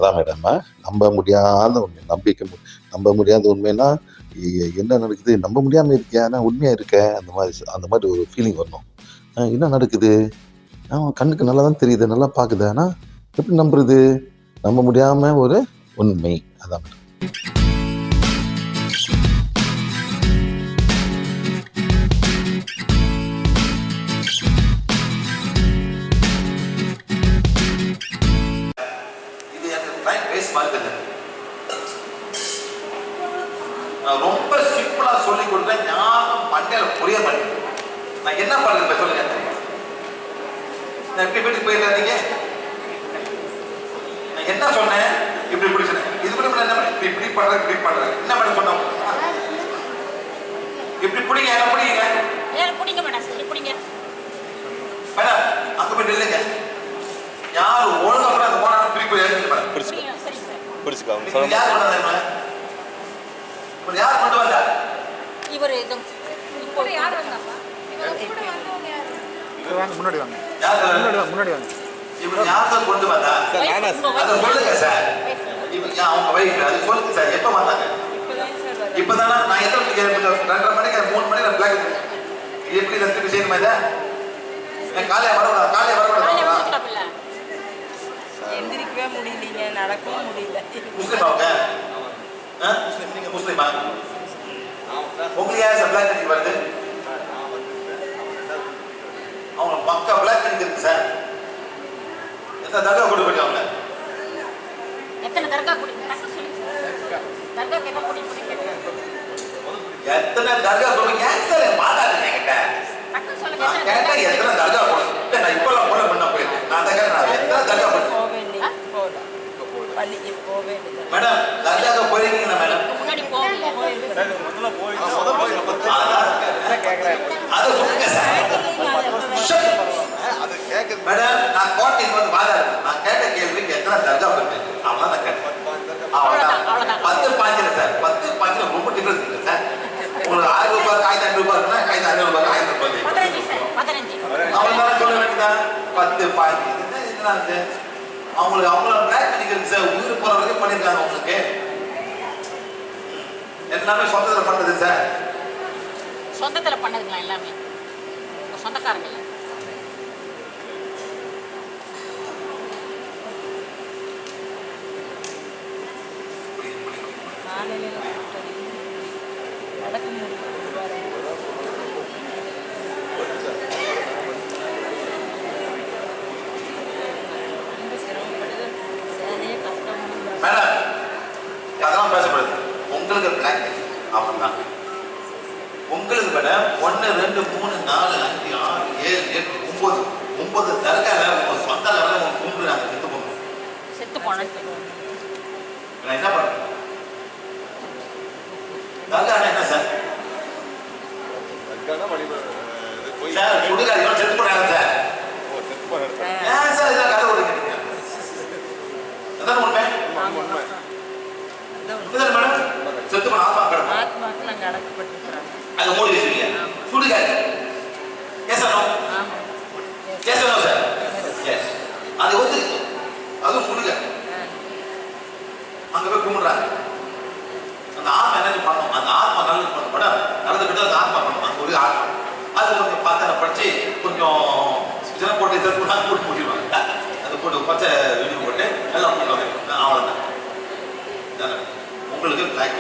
அதான் மேடம், நம்ப முடியாத உண்மை, நம்ப முடியாத உண்மைன்னா, என்ன நடக்குது? நம்ப முடியாம இருக்கியா? நான் உண்மையா இருக்கேன். அந்த மாதிரி ஒரு ஃபீலிங் வரணும். என்ன நடக்குது? கண்ணுக்கு நல்லா தான் தெரியுது, நல்லா பாக்குது. ஆனா எப்படி நம்புறது? நம்ப முடியாம ஒரு உண்மை. அதான் மேடம். இது எனக்கு டைம் வேஸ்ட் மாதிரி நான் ரொம்ப சிம்பிளா சொல்லி கொடுத்தேன். ஞாபகம் மண்டையில புரிய மாட்டேங்குது. நான் என்ன பண்றது சொல்லுங்க. நான் எப்படி வீட்டுக்கு போயிருந்தீங்க? நான் என்ன சொன்னேன்? இப்படி சொன்னேன். இது கூட என்ன இப்படி பண்றேன் என்ன பண்ண சொன்னோம்? இப்படி பிடிங்க, என்ன பிடிங்க? பிடிங்க மேடம், சரி பிடிங்க மேடம். அங்க போய் இல்லைங்க, யாரு ஒழுங்கா கூட அந்த போனா திருப்பி எடுத்து மேடம் பிடிச்சுக்கோங்க. யார் கொண்டு வந்தாங்க? யார் கொண்டு வந்தா? இவர் இப்போ யார் வந்தாப்பா? முன்னாடி வாங்க. இவர் யார் கொண்டு வந்தா? அதை சொல்லுங்க சார். இவங்க அவங்க வைஃப், அது சொல்லுங்க சார். எப்ப வந்தாங்க? இப்பதானே. நான் எத்தனை மணிக்கு 2:30 மணிக்கு 3 மணிக்கு பிளாக் எப்படி திருப்பி செய்யணுமா? இதை காலையை வரக்கூடாது. எந்திரிக்கவே முடியலீங்க, நடக்கவும் முடியல. முஸ்லீம் அவங்க நீங்க முஸ்லீமா? உங்களுக்கு யார் சார் பிளாக் பண்ணி வருது? அவங்க பக்கா பிளாக் பண்ணி இருக்கு சார். எத்தனை தர்கா கூட்டு போயிட்டு அவங்க? எத்தனை தர்கா கூட்டிட்டு தர்கா கேட்க கூட்டிட்டு எத்தனை தர்கா சொல்லுங்க சார். மாட்டாதுங்க என்கிட்ட. கேட்டா எத்தனை தர்கா போடுங்க. நான் இப்பெல்லாம் போல பண்ண போயிருக்கேன். நான் தான் கேட்டேன் எத்தனை தர்கா போடுங்க. மேடம் தர்காவுக்கு போயிருக்கீங்களா மேடம்? முன்னாடி போகல. அதை சொல்லுங்க சார். மேடம் நான் கோட்டைக்கு வந்து வாதாடு. நான் கேட்ட கேள்விக்கு எத்தனை தர்கா போயிருக்கு அவ்வளோ நான் கேட்டேன். அவ்வளோதான். 10-5 சார். 10-5 ரொம்ப டிஃபரன்ஸ் இருக்கு சார். உங்களுக்கு 1000 ரூபாய்க்கு 1500 ரூபாய் இருக்குன்னா 1500 ரூபாய்க்கு 1000 ரூபாய். 15 அவங்க சொல்ல வேண்டியதான் 10-5 இதுதான் சார். அவங்கள பிளாக் பண்ணிக்கிறது சார். உயிர் போற வரைக்கும் பண்ணியிருக்காங்க. உங்களுக்கு எல்லாமே சொந்தத்தில் பண்ணது சார். சொந்தத்தில் பண்ணதுங்களா? எல்லாமே சொந்தக்காரங்க இல்லை. நடக்க முடியும். மேடம் அதெல்லாம் பேசப்படுது. உங்களுக்கு பிளாக் அப்படிதான். உங்களுக்கு மேடம் 1 2 3 4 5 6 7 8 9 தர்கால உங்க சொந்த லெவலில் உங்க கும்பிடுறாங்க. செத்து போனேன். நான் என்ன பண்றேன்? தர்கானா என்ன சார்? சார் சுடுகாடு செத்து போனாங்க சார். ஏன் சார் இதெல்லாம் கதை ஓடிக்கிறீங்க? அதான் உண்மை. உண்மைதான் மேடம். செத்து போன ஆத்மாக்கு நாங்கள் அடக்கப்பட்டிருக்கிறோம். அது மூடி வச்சுருக்கீங்க. சுடுகாடு ஏசனோ ஏசனோ சார். எஸ் அது வந்து அதுவும் சுடுகாடு. அங்க போய் கும்பிடுறாங்க. அந்த ஆத்மா என்ன பண்ணணும்? அந்த ஆத்மா நல்லது பண்ண மேடம். நல்லது அந்த ஆத்மா பண்ணணும். அந்த ஒரு ஆத்மா அது கொஞ்சம் பத்தனை படிச்சு கொஞ்சம் சின்ன போட்டு எதிர்த்து போட்டு முடிவாங்க. அது போட்டு பச்சை வீடு போட்டு எல்லாம் போட்டுவாங்க. அவ்வளோதான். உங்களுக்கு பிளாக்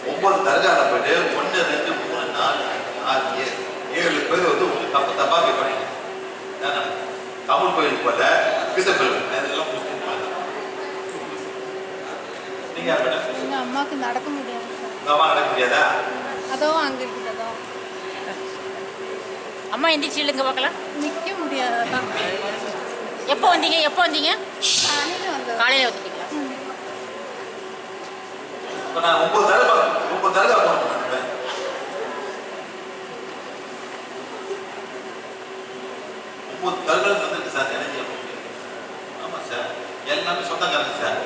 9 தர்காவில் போயிட்டு 1 2 3 4 5 6 7 பேர் வந்து உங்களுக்கு தப்பா கேட்பாங்க. தமிழ் கோயிலுக்கு போல கிறிஸ்தவ கோயில் அதெல்லாம் நீங்க யார் மேடம்? எங்க அம்மாவுக்கு நடக்க முடியாது. உங்க அம்மா நடக்க முடியாதா? அதோ அங்க இருக்குது. அதோ அம்மா எந்திரிச்சு இல்லைங்க பார்க்கலாம். நிற்க முடியாதான். எப்போ வந்தீங்க? காலையில் வந்துட்டீங்களா? இப்போ நான் 9 தடவை போனேன். 9 தடவை வந்துருக்கு சார். எனக்கு ஆமாம் சார். எல்லாமே சொந்தக்காரங்க சார்.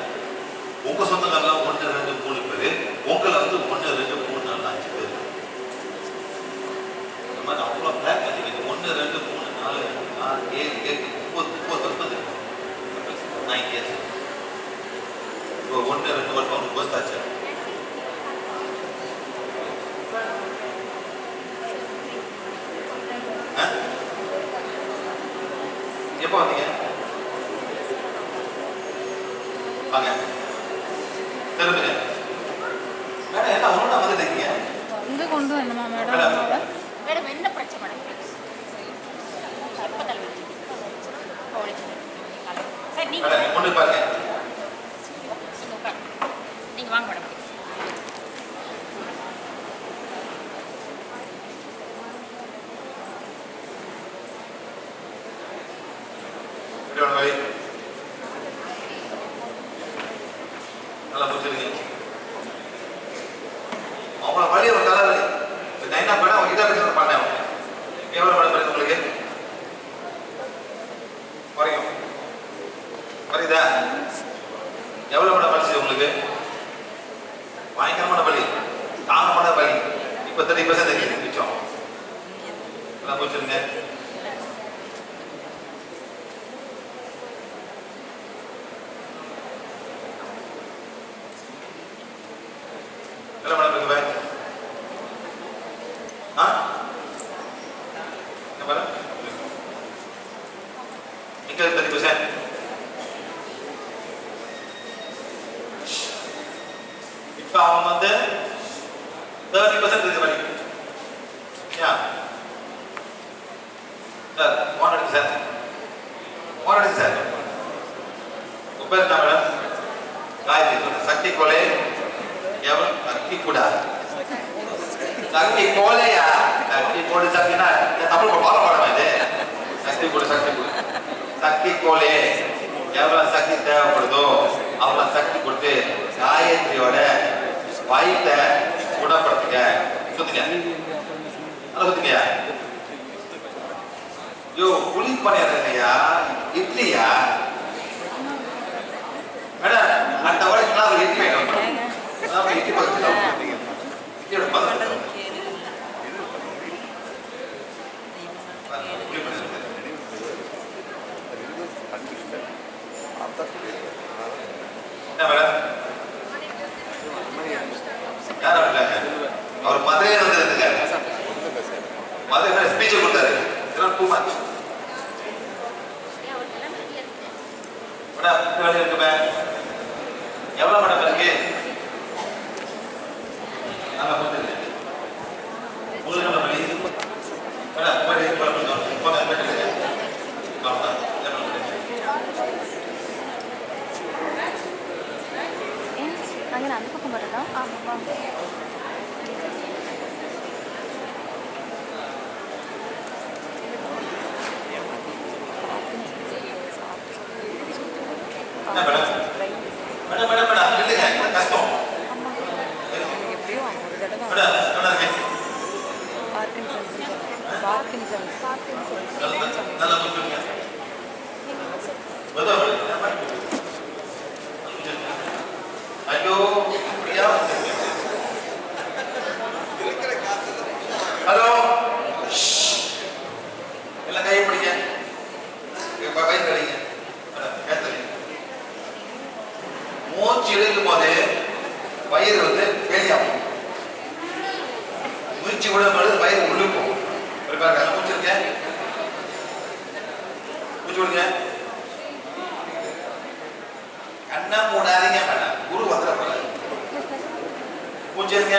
உங்கள் சொந்தக்காரெல்லாம் 1 2 3 பேர். உங்களை வந்து 1 2 3 4 5 பேர். இந்த மாதிரி அவ்வளோ பிளாக் பண்ணிக்கிறீங்க. 1 2 3 4 6 7 8 9 30 9 இயர்ஸ் அம்மாவை மேடம் என்ன பிரச்சனை மேடம் ப்ளீஸ் எப்போ தலைவலி சார் நீங்கள் மேடம் கொண்டு பாருங்க. நீங்கள் வாங்க மேடம் இப்படி ஒன்று வை. நல்லா முடிச்சிருங்க. அவங்கள வழி ஒரு தலைவலி. நான் என்ன பண்ணேன், அவங்க கிட்ட பேசுறது பண்ணேன். எவ்வளோ மேடம் வருது உங்களுக்கு? குறையும். புரியுதா? எவ்வளோ மேடம் வலிச்சு உங்களுக்கு? பயங்கரமான வலி, தாங்கமான வலி. இப்போ 30% மிச்சம். நல்லா முடிச்சிருங்க. எவ்வளோ மேடம் இருக்கு பேக்? ஆ? என்ன மேடம்? இங்க 30%. இப்போ அவன் வந்து 30% இருக்கு வலி. ஏன்? சார், ஃபோன் எடுங்க சார். ஃபோன் எடுங்க சார். உங்க பேர் என்ன மேடம்? காயத்ரி. சொல்லுங்க. சக்தி கோலே எவ்வளோ? சக்தி கூடா? சக்தி கோலையா? சக்தி கோடு சக்தினா தமிழ் பாட பாடமா இது? சக்தி கூடு, சக்தி கூடு. சக்தி கோலே எவ்வளோ சக்தி தேவைப்படுதோ அவ்வளோ சக்தி கொடுத்து காயத்ரியோட வயிற்றை குணப்படுத்துங்க. சுத்துங்க. நல்லா சுத்துங்கயா. யோ, புளி பண்ணியா? இட்லியா? மேடம் அடுத்த வாரத்துக்குலாம் ஒரு இட்லி வேணும். அதான் இட்லி பக்கத்தில் இட்லியோட பக்கத்தில் என்ன மேடம்? யார் அப்படிங்க? அவர் மதுரையில் வந்து இருக்காரு. மதுரை ஸ்பீச்சை கொடுத்தாரு. இதெல்லாம் டூ மச். மேடம் வேலை இருக்குமே. எவ்வளோ மேடம் இருக்கு? நல்லா கொடுத்துருங்க. உங்களுக்கு எவ்வளோ வழி? மேடம் போங்க போயிட்டு അങ്ങനെ அந்த பக்கம் வரதா? ஆமாம். என்ன மேடம்? மேடம் மேடம் மேடம் இல்லைங்க, இது கஷ்டம். எப்படியும் ஒரு தடவை மேடம் நல்லா இருக்கு. பார்க்கின்சன்ஸ் நல்லா கொடுத்துருங்க. ஐயோ பிரியா. ஹலோ, எல்லாம் கை பிடிங்க. கை கழிங்க. மூச்சு இழுக்கும் போது வயிறு வந்து வெளியாகும். மூச்சு விடும்போது வயிறு உள்ளுக்கும். மூச்சு இருக்க, மூச்சு விடுங்க. கண்ணா மூடாதீங்க மேடம், குரு வந்துட போறாரு. மூச்சு இருங்க,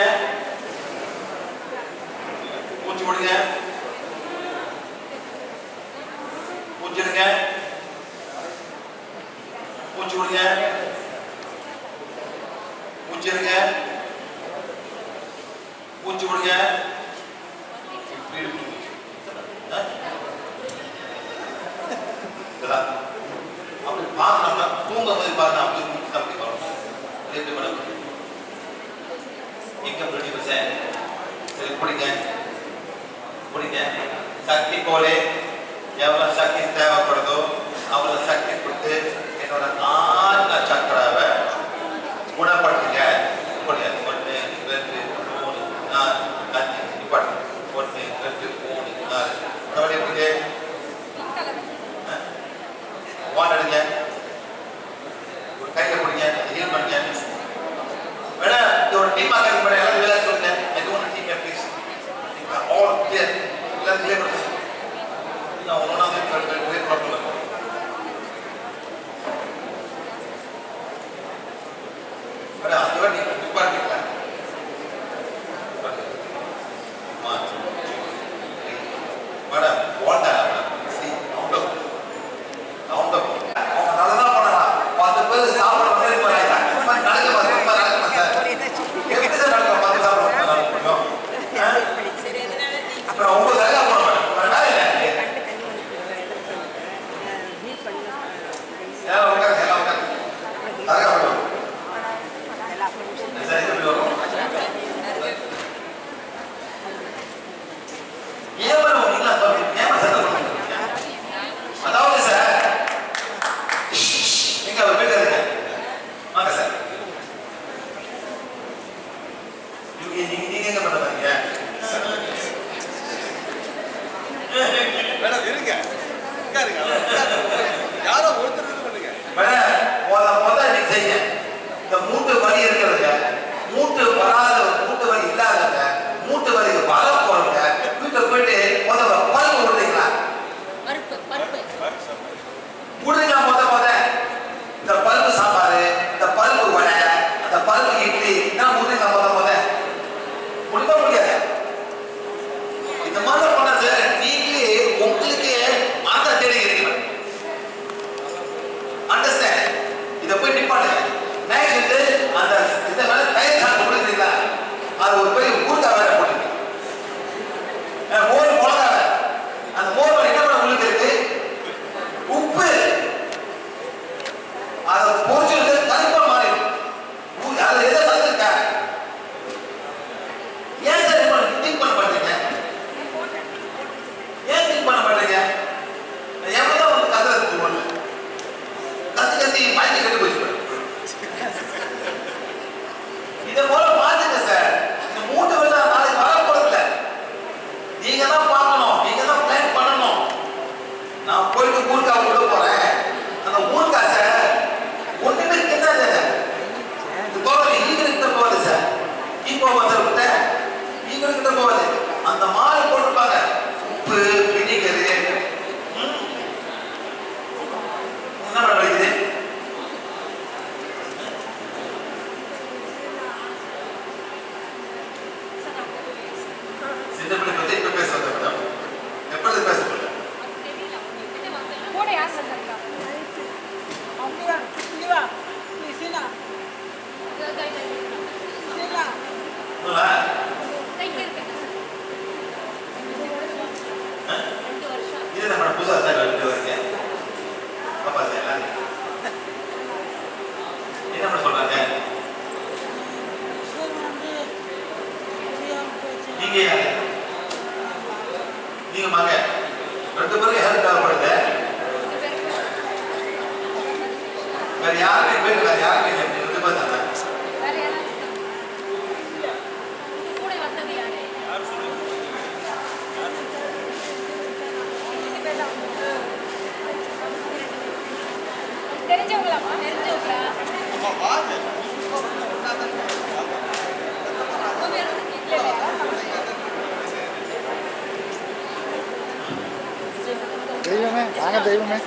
மூச்சு விடுங்க, மூச்சு இருங்க, மூச்சு விடுங்க, மூச்சு இருங்க, மூச்சு விடுங்க. அப்படி பார்த்தோம்னா தூங்க போது பார்த்தா அப்படி அப்படி வரும். ரெண்டு மேடம் எங்க பிடிக்கும் சார்? சரி பிடிங்க பிடிங்க. சக்தி போலே எவ்வளவு சக்தி தேவைப்படுதோ அவ்வளவு சக்தி கொடுத்து என்னோட 4 சக்கராவை குணப்படுத்துங்க. 1 2 3 4 5 நிப்பாட்டு. 1 2 3 4 உடனே எப்படி வாடுங்க. ஒரு கையில பிடிங்க, ஹீல் பண்ணுங்க. மேடம் இது ஒரு டீம் ஆக்கிங் பண்ண எல்லாம் வேலை சொல்லுங்க. I don't team please. All clear. எல்லாம் கிளியர் பண்ணுங்க. நான் ஒண்ணா கிளியர் பண்ணலாம். மேடம் அது வாட்டி நிப்பாட்டிக்கலாம். நீங்க செய்யுங்க. இந்த மூட்டு வலி இருக்கிறதுங்க, மூட்டு வலி இல்லாதவங்க, மூட்டு வலி வர போறவங்க வீட்டை போயிட்டு முதல்ல பருப்பு விடுறீங்களா? விடுறீங்களா? இந்த பருப்பு சாம்பார், இந்த பருப்பு வடை, அந்த பருப்பு இட்லி நான் விடுறீங்களா? முடியுமா? முடியாது. இந்த மாதிரி பண்ணது நீங்களே உங்களுக்கு மாத்த தேடிக்கிறீங்க. அண்டர்ஸ்டாண்ட்? இதை போய் நிப்பாட்டுங்க. நைட் அந்த இந்த மேல தயிர் சாப்பிட்டு கொடுக்குறீங்களா? அது ஒரு பெரிய ஊறுகாய் வேற போட்டுங்க. மோர் மிளகா வேற. அந்த மோர் என்ன பண்ண உங்களுக்கு இருக்கு? உப்பு. அதை பொறிச்சு கருப்பா மாறிடும். அது எதை சாப்பிட்டுருக்கா? ஏன் சார் திங்க் பண்ண மாட்டீங்க? ஏன் திங்க் பண்ண மாட்டீங்க? எவ்வளவுதான் வந்து கத்துறது ஒண்ணு கத்தி மாற்றி கட்டு போச்சு. இதை போல மாத்துங்க சார். இந்த மூட்டு வலி நாளைக்கு வரப்போறதில்ல. நீங்க தான் பார்க்கணும், நீங்க தான் பிளான் பண்ணணும். நான் போயிட்டு ஊருக்காக விட போறேன். அந்த ஊருக்கா சார் ஒண்ணுமே தின்னாது. இந்த தோழர் ஈகிட்ட போகுது சார். இப்போ வந்து ஈகிட்ட போகுது. அந்த மாலை போட்டுப்பாங்க. உப்பு, வினிகரு. என்ன பண்ணுறது? சின்ன பிள்ளை பத்தி இப்ப பேசுறது மேடம். எப்பொழுது பேச முடியல? கூட யார் சார் இருக்கா? இது நம்ம புதுசா சார் இருக்கேன். அப்பா சார் என்ன பண்ண சொல்றாங்க? நீங்க மக 2 பேருக்கு ஹெல்ப் தேவைப்படுது. வேற யாருமே 2 பேர் தானே. வேற யாராவது கூட வந்தது யாரு? தெரிஞ்சவங்களாமா? தெரிஞ்சவங்களா? தெய்வமே வாங்க, தெய்வமே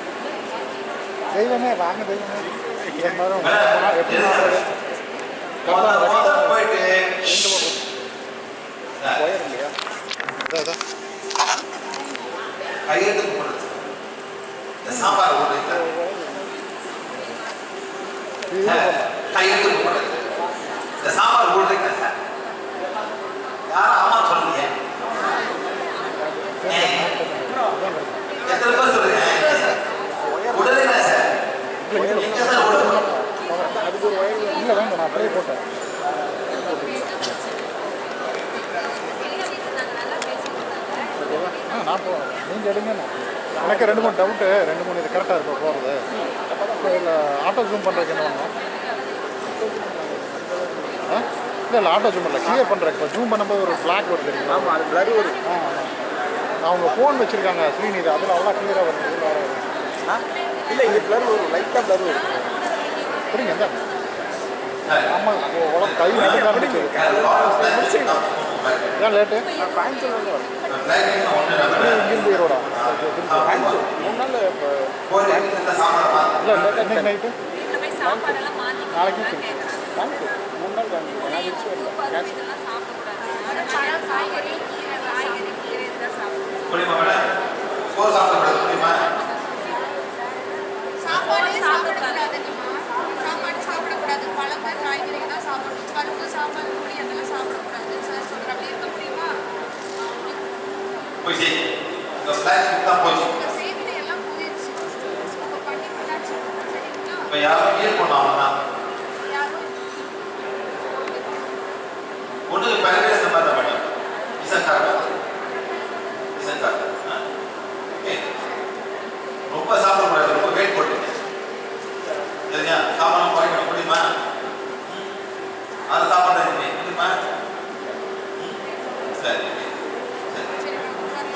தெய்வமே வாங்க, தெய்வமே எல்லாரும் போயிட்டு போயிருங்கய்யா. அதான் கையெழுத்து போடுறது. இந்த சாம்பார் போடுறீங்க, கையெழுத்து போடுறது. இந்த சாம்பார் போடுறீங்க சார். யாரும் ஆமா சொல்லுங்க. எத்தனை பேர் சொல்லுங்க? உடனே சார் எங்க சார் உடனே அதுக்கு ஒரு வயது இல்லை வேண்டாம், நான் அப்படியே போட்டேன். நான் போகிறேன், நீங்கள் எடுங்க. எனக்கு 2-3 டவுட்டு, 2-3 இது கரெக்டாக இருக்கும் போகிறது. இதில் ஆட்டோ ஜூம் பண்ணுறதுக்கு என்ன பண்ணணும்? இல்லை ஆட்டோ ஜூம் பண்ணல, கிளியர் பண்ணுறேன். இப்போ ஜூம் பண்ணும்போது ஒரு ஃப்ளாக் வருது தெரியுமா? ஆமாம், அது பிளர் வரும். அவங்க ஃபோன் வச்சுருக்காங்க ஸ்க்ரீன், இது அதில் அவ்வளோ கிளியராக வருது. இல்லை இங்கே பிளர் வரும், லைட்டாக பிளர் வரும். புரியுங்க எந்த ஆமாம், உடம்பு கை நடுக்காக ஏன் லேட்டு? இங்கிருந்து ஈரோடா? 3 நாள் இல்லை, இன்னைக்கு நைட்டு நாளைக்கு திருச்சி. 3 நாள் நான் திருச்சி வரல. சாப்பாடு சாப்பிடக்கூடாது. சாப்பாடு சாப்பிடக்கூடாது. பழம் காய்கறிகள் தான் சாப்பிடணும். பருப்பு சாப்பாடு பொடி அதெல்லாம் சாப்பிடக்கூடாது சார் சொல்கிறேன். அப்படி இருக்க முடியுமா? செய்தியில் எல்லாம் போயிடுச்சு. இப்போ பண்ணி பண்ணாச்சு. சரிங்களா? இப்போ யாரும் கிளியர் பண்ணாங்கன்னா யாரும் ஒன்று பரிவேல சம்பந்தம் பண்ணி இசங்கார் ரொம்ப சாப்பிடக்கூடாது, ரொம்ப வெயிட் போட்டுங்க. சரியா? சாப்பாடு குறைக்கணும் முடியுமா? அது சாப்பாடு முடியுமா? சரி சரி.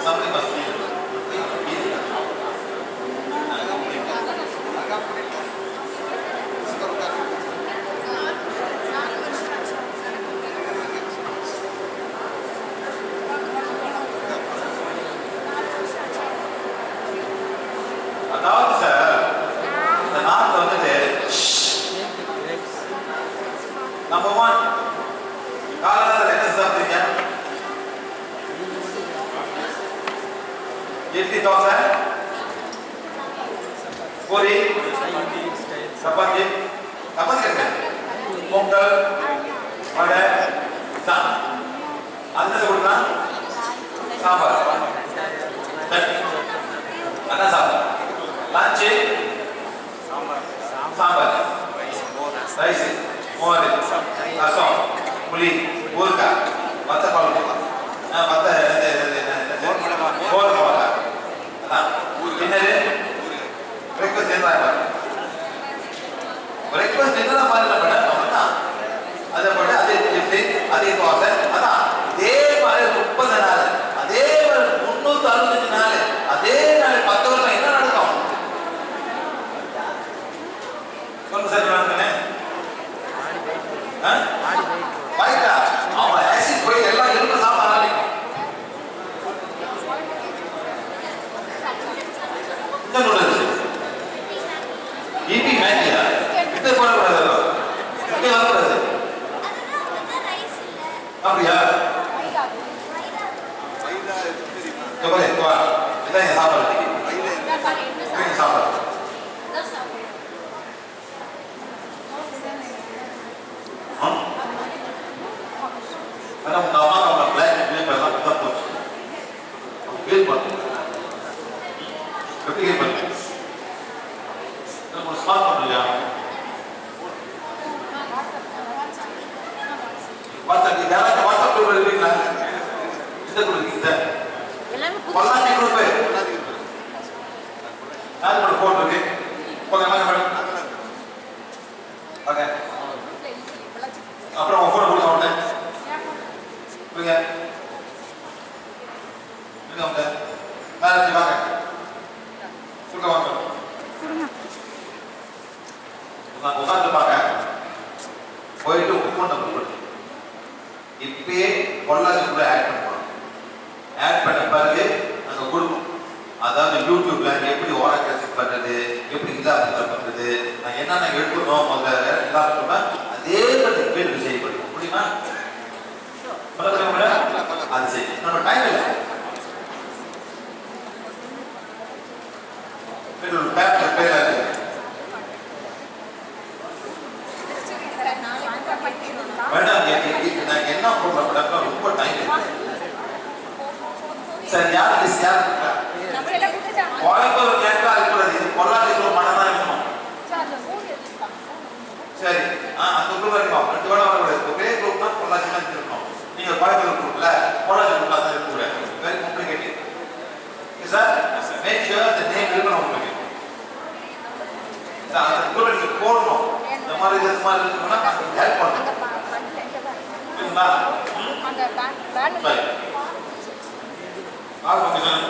சம்பளி மஸ்தி அதாவது சார் இந்த நாட்டில் வந்துட்டு நம்பர் 1 காலையில் என்ன சாப்பிட்டீங்க? இட்லி, தோசை, பூரி, சப்பாத்தி, சப்பாத்தி கிடையாது, பொங்கல், வடை, அது கொடுக்கலாம், சாம்பார், சட்னி, அதான் சாப்பாடு. லஞ்சு சாம்பார், ரைஸ், மோர், ரசம், புளி, ஊறுகாய், வத்த குழம்பு, வத்த மோர் மிளகா, அதான் டின்னரு. பிரேக்ஃபாஸ்ட் என்ன பிரேக்ஃபாஸ்ட் என்ன மாதிரி மேடம் அவன் அதை போட்டு அதே இட்லி அதே தோசை, அதான் அதே மாதிரி 30 நாள், அதே மாதிரி 365 நாள், அதே நாள் 10 வருஷம் என்ன நடக்கும் சொல்லுங்க சார். நடக்குன்னு வாய்ட்டா அவன் ஆசிட் போய் எல்லாம் எலும்பு சாப்பிட ஆரம்பிக்கும். இந்த நூடுல்ஸ் இபி மேகியா இது போடக்கூடாது, இங்கே வரக்கூடாது. அப்படியா? இதான் என் சாப்பாடு. சாப்பாடு ஆனா உங்க அம்மா அவங்க பிளாக் பேப்பர்லாம் கொடுத்தா போச்சு. ஃபீல் பண்ணுங்க, எப்படி ஃபீல் பண்ணுங்க? ஒரு ஸ்மார்ட் பண்ணுறியா? வாட்ஸ்அப் யாராவது வாட்ஸ்அப் குரூப் இருக்கீங்களா? இந்த குரூப் இருக்கீங்க பொள்ளாச்சி குரூப் யார் கூட ஃபோன் இருக்கு? போங்க மேடம் ஓகே. அப்புறம் உங்க ஃபோன் கொடுக்க மாட்டேன் புரியுங்க அவங்க வேற வாங்க கொடுக்க வாங்க உட்காந்து பாக்க போயிட்டு உங்க ஃபோன் நம்பர் கொடுத்து இப்பயே பொள்ளாச்சிக்குள்ள ஆட் பண்ணுவோம். ஆட் பண்ண பிறகு நாங்கள் கொடுப்போம். அதாவது யூடியூப்ல எப்படி ஓரா கிளாசிக் பண்றது, எப்படி இதா பண்றது, நான் என்னென்ன எடுக்கணும் முதல்ல எல்லாருக்குமே அதே மாதிரி பேருக்கு செய்யப்படுவோம். முடியுமா? அது சரி, நம்ம டைம் இல்லை. பேப்பர் பேரா இருக்கு மேடம். நான் என்ன சொல்றேன் மேடம், ரொம்ப டைம் இல்லை சார். யார் மிஸ் யார் கோயம்புத்தூர் கேட்கா இருக்கக்கூடாது, இது பொள்ளாச்சிக்குள்ள மனம் தான் இருக்கணும். சரி அந்த குரூப் இருக்கும், 2 வேலை வரக்கூடாது. ஒரே குரூப் தான் பொள்ளாச்சி தான் இருக்கணும். நீங்க கோயம்புத்தூர் குரூப்ல பொள்ளாச்சி குரூப்ல தான் இருக்கக்கூடாது. Very complicated sir. Make sure the name இருக்கணும் உங்களுக்கு. அந்த குரூப்ல நீங்க போடணும். இந்த மாதிரி இது மாதிரி இருக்குன்னா ஹெல்ப் பண்ணுங்க. சரிங்களா? அந்த பேன் பேன் ஆ ஓகே சார்.